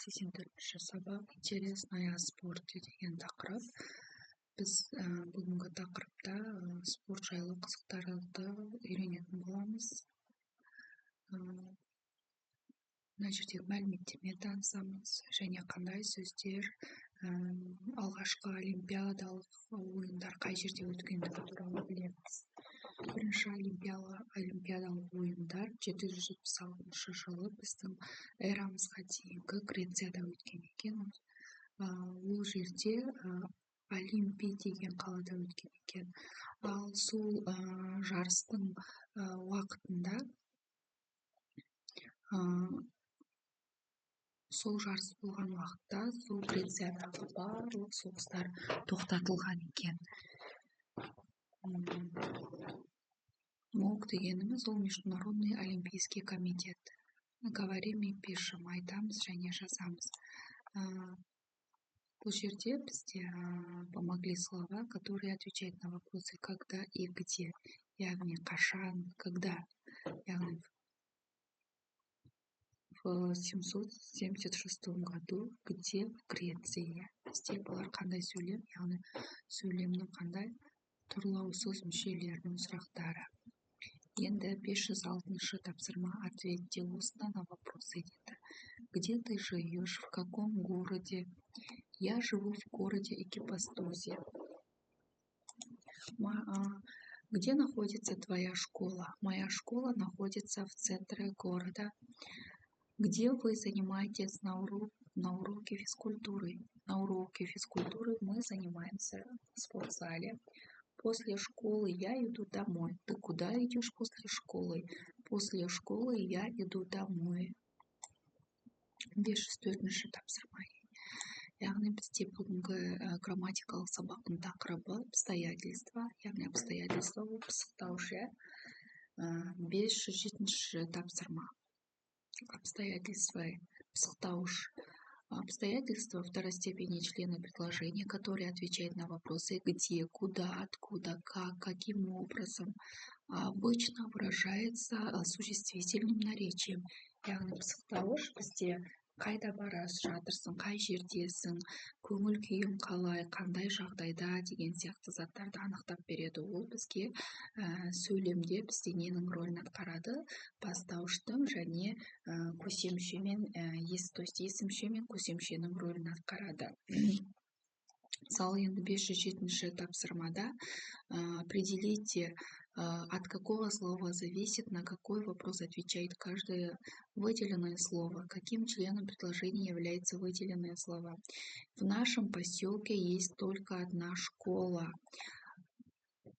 84-ші сабақ интересное о спорте деген тақырып. Біз бүгінгі тақырыпта спорт жайлы қызықтарды үйренетін боламыз. Мына жердегі мәліметтермен танысамыз және қандай сөздер алғашқы олимпиадалық ойындар қай жерде өткендігі туралы білеміз. Бірінші олимпиадалық ойындар 776 жылы біздің эрамызға дейінгі Грецияда өткен екен. Ол жерде Олимпий деген қалада өткен екен. Ал сол жарыстың уақытында сол жарыс болған уақытта сол Грециядағы барлық соғыстар тоқтатылған екен. МОК дегеніміз ол Международный олимпийский комитет. Говорим и пишем, айтамыз және жазамыз. Бұл жерде бізде помогли слова, которые отвечают на вопросы когда и где. Яғни қашан, когда. Яғни в 776 году, где в Греции. Бізде бұлар қандай сөйлем, яғни сөйлемнің қандай тұрлау сөз мүшелерінің сұрақтары. Енді 506-шы тапсырма ответьте устно на вопросы дейді. Где ты живешь, в каком городе? Я живу в городе Экипастузе. Где находится твоя школа? Моя школа находится в центре города. Где вы занимаетесь на уроке физкультуры? На уроке физкультуры мы занимаемся в спортзале. После школы я иду домой. Ты куда идешь после школы? После школы я иду домой. 504-ші тапсырма. Яғни бізде бүгінгі грамматикалық сабақтың тақырыбы обстоятельства. Яғни обстоятельства ол пысықтаушы. 507-ші тапсырма. Обстоятельства, пысықтауыш. Обстоятельства второстепенные члены предложения, которые отвечают на вопросы где, куда, откуда, как, каким образом, обычно выражается существительным наречием. Яғни пысықтауыш бізде қайда жатырсың, қай жердесің, көңіл күйің қалай, қандай жағдайда деген сияқты заттарды анықтап береді. Ол бізге сөйлемде бізде ненің рөлін атқарады? Бастауыштың және көсемшемен, есімшемен көсемшенің рөлін атқарады. Мысалы, енді 507-ші тапсырмада определите, от какого слова зависит, на какой вопрос отвечает каждое выделенное слово, каким членом предложения является выделенное слово. В нашем поселке есть только одна школа.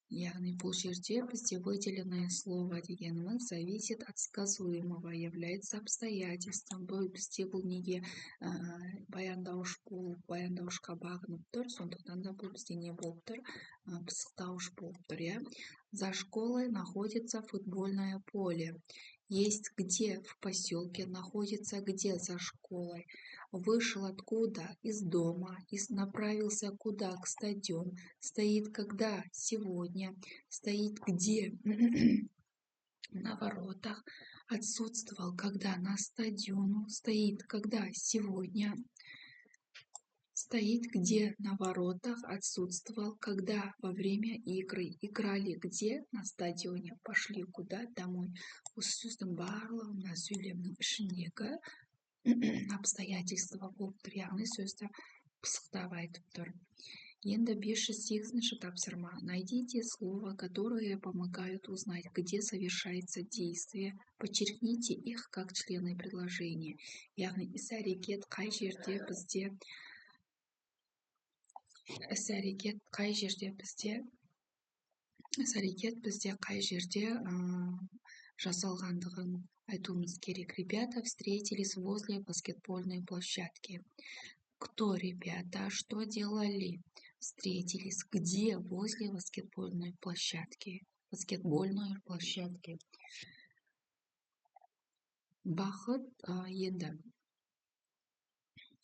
Яғни бұл жерде бізде выделенное слово дегеніміз зависит от сказуемого, является обстоятельством. Бізде бұл неге баяндаушқа бағынып тұр, сондықтан да бұл бізде не болып тұр? Пысықтауыш болып тұр. За школой находится футбольное поле. Есть где в поселке, находится где за школой. Вышел откуда? Из дома. Направился куда? К стадиону. Стоит когда? Сегодня. Стоит где? На воротах. Отсутствовал когда? На стадиону. Стоит когда? Сегодня. Стоит где? На воротах. Отсутствовал когда? Во время игры. Играли где? На стадионе. Пошли куда? Домой. Осы сөздің барлығына сөйлемнің ішіндегі обстоятельства болып тұр. Яғни сөзді пысықтап айтып тұр. Енді 508-ші тапсырма. Найдите слова, которые помогают узнать, где совершается действие. Подчеркните их как члены предложения. Яғни іс-әрекет қай жерде бізде қай жерде жасалғандығын айтуымыз керек. Ребята встретились возле баскетбольной площадки. Кто ребята? Что делали? Встретились где? Возле баскетбольной площадки. Бақыт енді.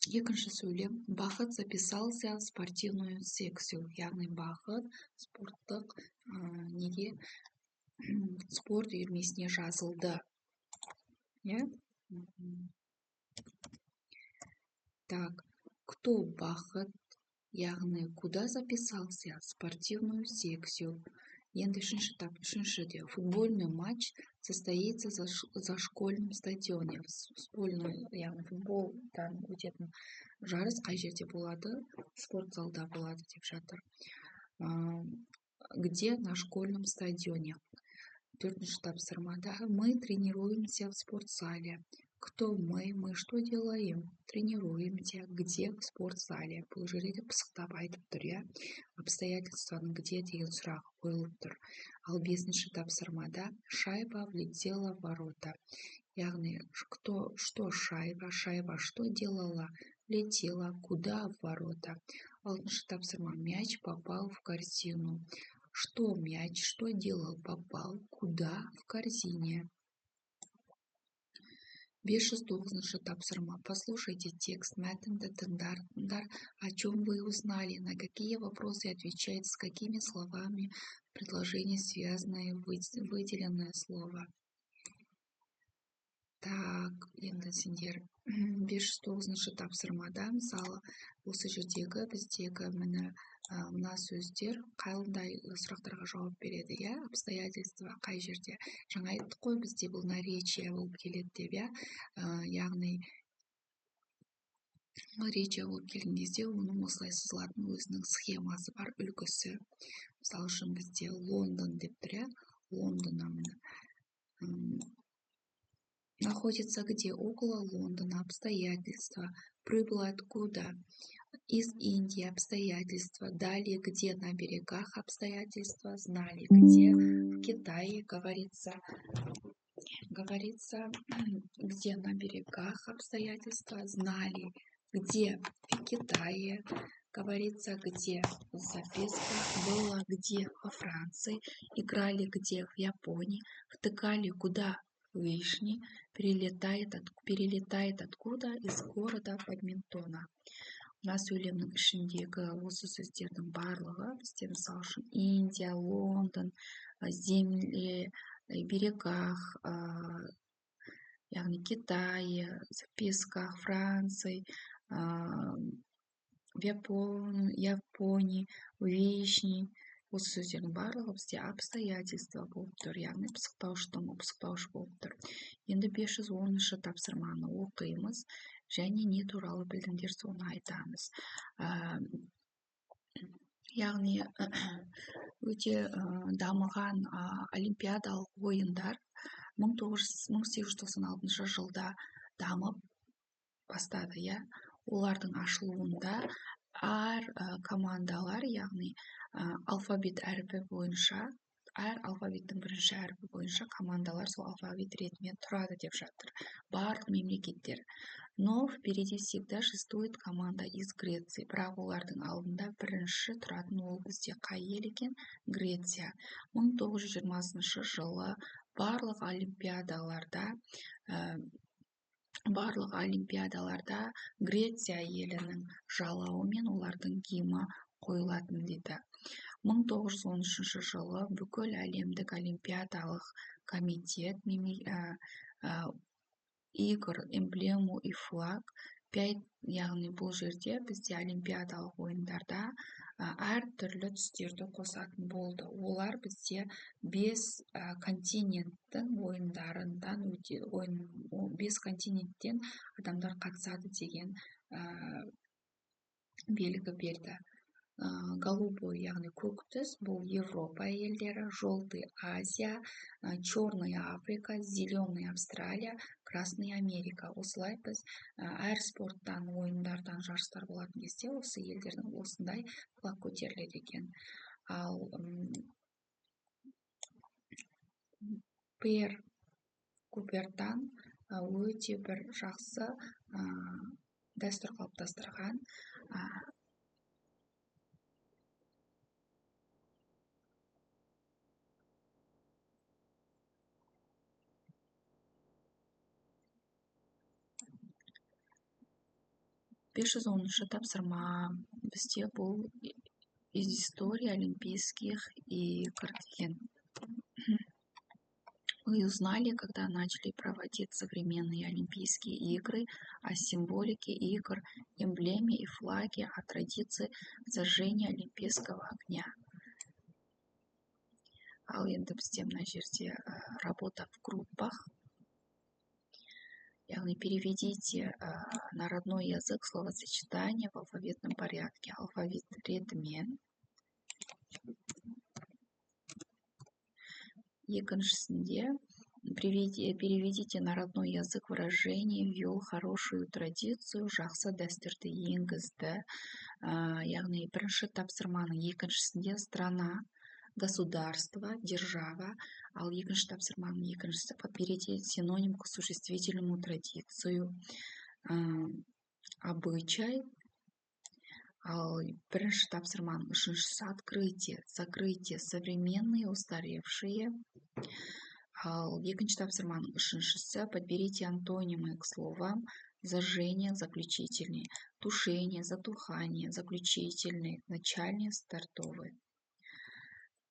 Екінші сөйлем. Бақыт записался в спортивную секцию. Яғни Бақыт спорттық спорт үйірмесіне жазылды. Так, кто бахыт, яғни куда записался в спортивную секцию? Енді үшінші этап, үшіншіде футбольный матч состоится за школьным стадионе. Футбольный, яғни футболдан өтетін жарыс қай жерде болады? Спортзалда болады деп жатыр. Где? На школьном стадионе. Төртінші тапсырмада мы тренируемся в спортзале. Кто мы? Мы что делаем? Тренируемся. Где? В спортзале. Бұл жерде де пысықтап айтып тұр, иә. Обстоятельствоның где деген сұрақ қойылып тұр. Ал бесінші тапсырмада шайба влетела в ворота. Яғни, что шайба? Шайба что делала? Летела. Куда? В ворота. Алтыншы тапсырма. Мяч попал в корзину. Что мяч? Что делал? Попал. Куда? В корзине. 509 тапсырма. Послушайте текст, мәтінді тыңдар, о чем вы узнали, на какие вопросы отвечать, с какими словами в предложении связанное выделенное слово. Так, енді сендер 509 тапсырмада, мысалы, осы жердегі біздегі мына сөздер қандай сұрақтарға жауап береді, иә? Обстоятельства қай жерде? Жаңа айттық қой, бізде бұл наречие болып келеді деп, иә? Яғни наречие болып келген кезде оның осылай сызылатын өзінің схемасы бар, үлгісі. Мысалы үшін бізде Лондон деп тұр, иә? Лондона находится где? Около Лондона. Обстоятельства. Прибыло откуда? Из Индии. Обстоятельства. Далее где? На берегах. Обстоятельства. Знали где? В Китае. Говорится, где? На берегах. Обстоятельства. Знали где? В Китае. Говорится, где? В записках. Было где? Во Франции. Играли где? В Японии. Втыкали куда? Вишни. Перелетает откуда? Из города Бадминтона. У нас сөйлемнің ішіндегі осы сөздердің барлығы бізде мысалы үшін Индия, Лондон, земле, берегах, яғни Китай, записках, Франция, Япония, Вишни. Осы сөздердің барлығы бізде обстоятельства болып тұр, яғни пысықтаушы болып тұр. Енді 510 тапсырманы оқимыз және не туралы білдіңдер соны айтамыз. Яғни өте дамыған олимпиадалық ойындар 1896 жылда дамып бастады, иә. Олардың ашылуында әр командалар, яғни алфавит әрпі бойынша, әр алфавиттің бірінші әрпі бойынша командалар сол алфавит ретімен тұрады деп жатыр. Барлық мемлекеттер. Но впереди всегда шествует команда из Греции. Бірақ олардың алдында бірінші тұратын ол бізде қай ел екен? Греция. 1920 жылы барлық олимпиадаларда Греция елінің жалауымен олардың гимні қойылатын дейді. 1913 жылы бүкіл әлемдік олимпиадалық комитет игр, эмблему и флаг 5, яғни бұл жерде бізде олимпиадалық ойындарда әр түрлі түстерді қосатын болды. Олар бізде 5 континенттің ойындарынан 5 континенттен адамдар қатысады деген белгі берді. Голубой, яғни көк түс, бұл Европа елдері, желтый Азия, черный Африка, зеленый Австралия, красный Америка. Осылай біз әр спорттан, ойындардан жарыстар болатын кезде осы елдердің осындай флаг көтеріледі екен. Ал Пьер Купертан өте бір жақсы дәстүр қалыптастырған. Пишет он, что тапсырма бізде бұл из истории олимпийских игр деген. Мы узнали, когда начали проводить современные Олимпийские игры, о символике игр, эмблеме и флаге, о традиции зажжения Олимпийского огня. Ал енді бізде мына жерде работа в группах. Яғни переведите на родной язык словосочетание в алфавитном порядке. Алфавит ретімен. Екіншісінде переведите на родной язык выражение ввел хорошую традицию, жақсы дәстүрді енгізді. Яғни бірінші тапсырманың екіншісінде страна, государство, держава, ал екінші тапсырманың екіншісі подберите синоним к существительному традицию, обычай. Ал бірінші тапсырманың үшіншісі открытие, закрытие, современные, устаревшие. Ал екінші тапсырманың үшіншісі подберите антонимы к словам зажжение, заключительный, тушение, затухание, заключительный, начальный, стартовый.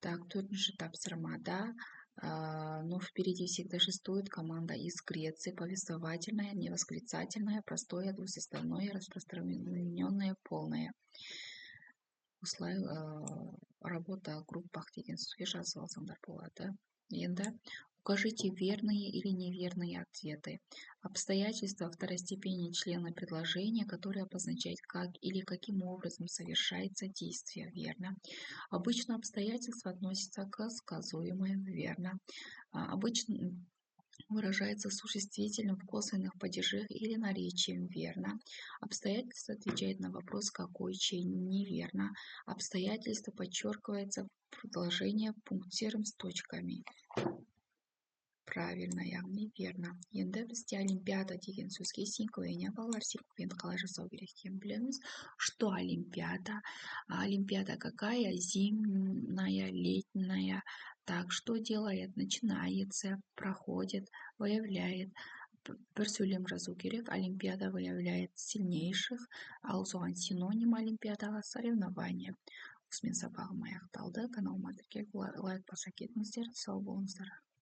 Так, төртінші тапсырмада, но впереди всегда шествует команда из Греции, повествовательная, невосклицательная, простое, двусоставное, распространенное, полное. Осылай работа в группах деген сөзге жазып алсаңдар болады. Енді укажите верные или неверные ответы. Обстоятельства второстепени члена предложения, которые обозначают, как или каким образом совершается действие, верно. Обычно обстоятельства относятся к сказуемым, верно. Обычно выражается существительным в косвенных падежах или наречием, верно. Обстоятельства отвечает на вопрос какой, чей, неверно. Обстоятельства подчеркивается в предложении пунктиром с точками. Правильно, яғни верно. Енді бізде олимпиада деген сөзге синклейне балалар, синклейнді қалай жасау керек екенін білеміз. Что олимпиада? Олимпиада какая? Зимняя, летняя. Так, что делает? Начинается, проходит, выявляет. Бір сөйлем жазу керек. Олимпиада выявляет сильнейших, ал соған синоним олимпиадаға соревнования. Осымен сабағым аяқталды. Каналыма тіркеліп лайк баса кетіңіздер. Сау болыңыздар.